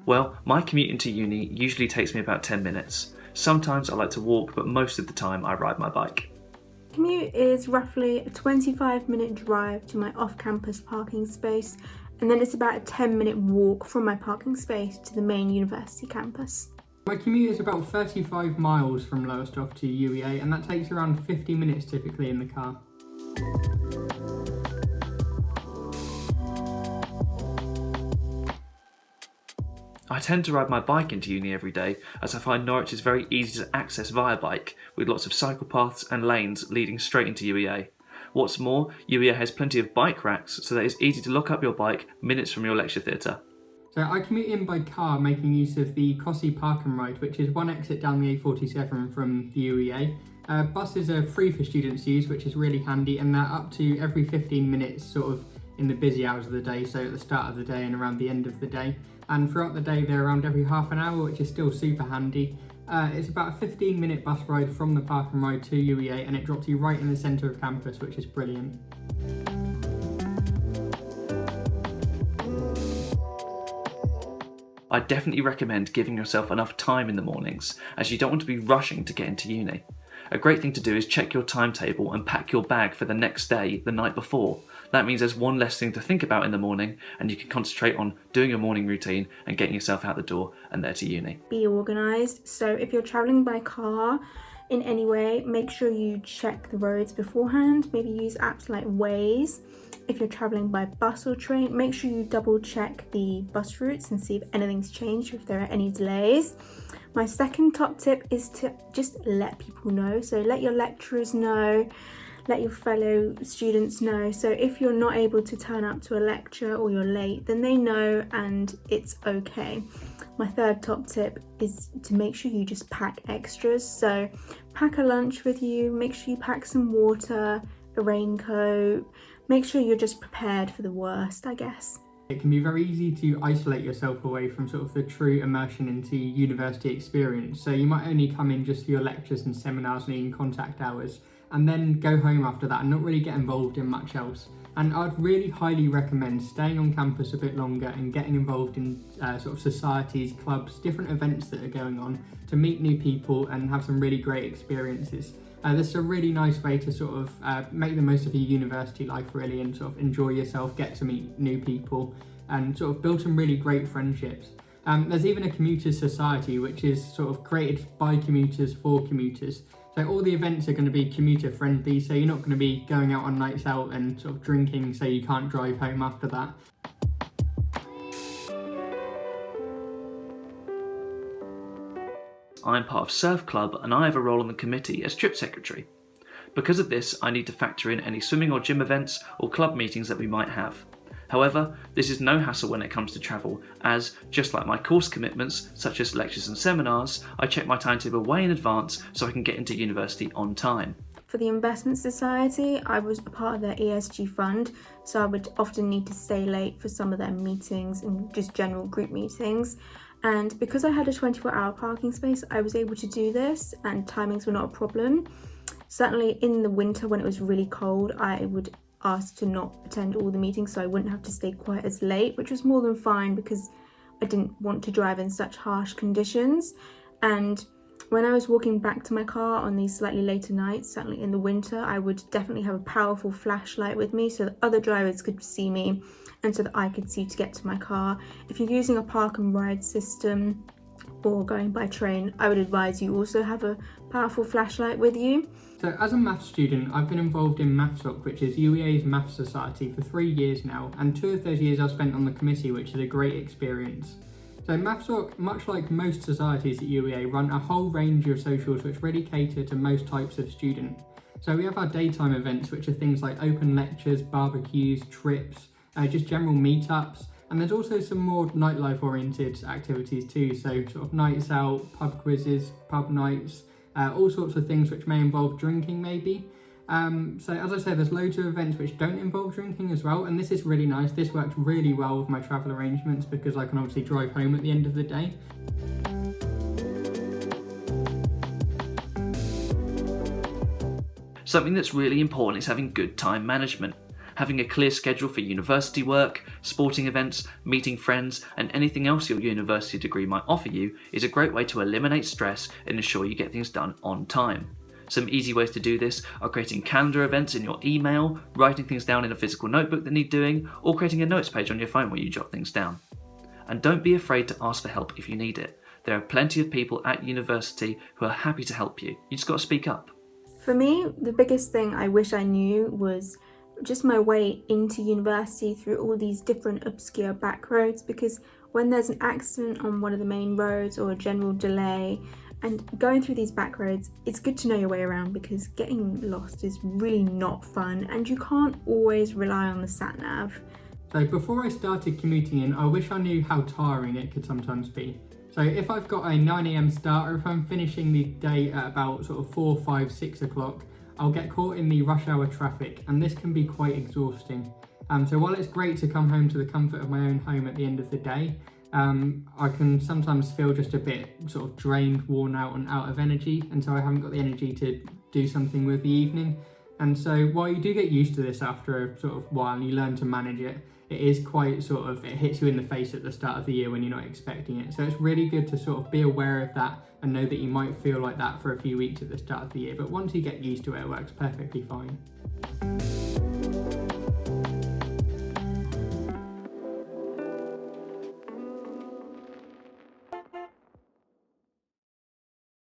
Well, my commute into uni usually takes me about 10 minutes. Sometimes I like to walk, but most of the time I ride my bike. Commute is roughly a 25-minute drive to my off-campus parking space, and then it's about a 10-minute walk from my parking space to the main university campus. My commute is about 35 miles from Lowestoft to UEA, and that takes around 50 minutes typically in the car. I tend to ride my bike into uni every day, as I find Norwich is very easy to access via bike, with lots of cycle paths and lanes leading straight into UEA. What's more, UEA has plenty of bike racks, so that it's easy to lock up your bike minutes from your lecture theatre. So I commute in by car, making use of the Cossey Park and Ride, which is one exit down the A47 from the UEA. Buses are free for students to use, which is really handy, and they're up to every 15 minutes sort of in the busy hours of the day, so at the start of the day and around the end of the day. And throughout the day they're around every half an hour, which is still super handy. It's about a 15-minute bus ride from the Park and Ride to UEA, and it drops you right in the centre of campus, which is brilliant. I definitely recommend giving yourself enough time in the mornings, as you don't want to be rushing to get into uni. A great thing to do is check your timetable and pack your bag for the next day the night before. That means there's one less thing to think about in the morning, and you can concentrate on doing your morning routine and getting yourself out the door and there to uni. Be organised. So if you're travelling by car in any way, make sure you check the roads beforehand. Maybe use apps like Waze. If you're travelling by bus or train, make sure you double check the bus routes and see if anything's changed, if there are any delays. My second top tip is to just let people know. So let your lecturers know, let your fellow students know. So if you're not able to turn up to a lecture or you're late, then they know and it's okay. My third top tip is to make sure you just pack extras. So pack a lunch with you, make sure you pack some water, a raincoat, make sure you're just prepared for the worst, I guess. It can be very easy to isolate yourself away from sort of the true immersion into university experience. So you might only come in just for your lectures and seminars and in contact hours, and then go home after that and not really get involved in much else. And I'd really highly recommend staying on campus a bit longer and getting involved in sort of societies, clubs, different events that are going on to meet new people and have some really great experiences. This is a really nice way to sort of make the most of your university life really, and sort of enjoy yourself, get to meet new people and sort of build some really great friendships. There's even a commuters society which is sort of created by commuters for commuters. So all the events are going to be commuter friendly, so you're not going to be going out on nights out and sort of drinking so you can't drive home after that. I'm part of Surf Club and I have a role on the committee as trip secretary. Because of this, I need to factor in any swimming or gym events or club meetings that we might have. However, this is no hassle when it comes to travel, as, just like my course commitments, such as lectures and seminars, I check my timetable way in advance so I can get into university on time. For the Investment Society, I was a part of their ESG fund, so I would often need to stay late for some of their meetings and just general group meetings. And because I had a 24-hour parking space, I was able to do this and timings were not a problem. Certainly in the winter when it was really cold, I would ask to not attend all the meetings so I wouldn't have to stay quite as late, which was more than fine because I didn't want to drive in such harsh conditions. And when I was walking back to my car on these slightly later nights, certainly in the winter, I would definitely have a powerful flashlight with me so that other drivers could see me and so that I could see to get to my car. If you're using a park and ride system or going by train, I would advise you also have a powerful flashlight with you. So as a maths student, I've been involved in MathsOc, which is UEA's Maths Society, for 3 years now, and 2 of those years I've spent on the committee, which is a great experience. So MathsOc, much like most societies at UEA, run a whole range of socials which really cater to most types of student. So we have our daytime events, which are things like open lectures, barbecues, trips, just general meetups, and there's also some more nightlife oriented activities too, so sort of nights out, pub quizzes, pub nights, all sorts of things which may involve drinking maybe. So as I said, there's loads of events which don't involve drinking as well, and this is really nice. This works really well with my travel arrangements because I can obviously drive home at the end of the day. Something that's really important is having good time management. Having a clear schedule for university work, sporting events, meeting friends, and anything else your university degree might offer you is a great way to eliminate stress and ensure you get things done on time. Some easy ways to do this are creating calendar events in your email, writing things down in a physical notebook that need doing, or creating a notes page on your phone where you jot things down. And don't be afraid to ask for help if you need it. There are plenty of people at university who are happy to help you. You just got to speak up. For me, the biggest thing I wish I knew was just my way into university through all these different obscure back roads, because when there's an accident on one of the main roads or a general delay, and going through these back roads, it's good to know your way around, because getting lost is really not fun and you can't always rely on the sat nav. So before I started commuting in, I wish I knew how tiring it could sometimes be. So if I've got a 9 a.m. start, or if I'm finishing the day at about sort of 4, 5, 6 o'clock, I'll get caught in the rush hour traffic, and this can be quite exhausting. So while it's great to come home to the comfort of my own home at the end of the day, I can sometimes feel just a bit sort of drained, worn out and out of energy, and so I haven't got the energy to do something with the evening. And so while you do get used to this after a sort of while and you learn to manage it, it is quite sort of, it hits you in the face at the start of the year when you're not expecting it. So it's really good to sort of be aware of that and know that you might feel like that for a few weeks at the start of the year, but once you get used to it, it works perfectly fine.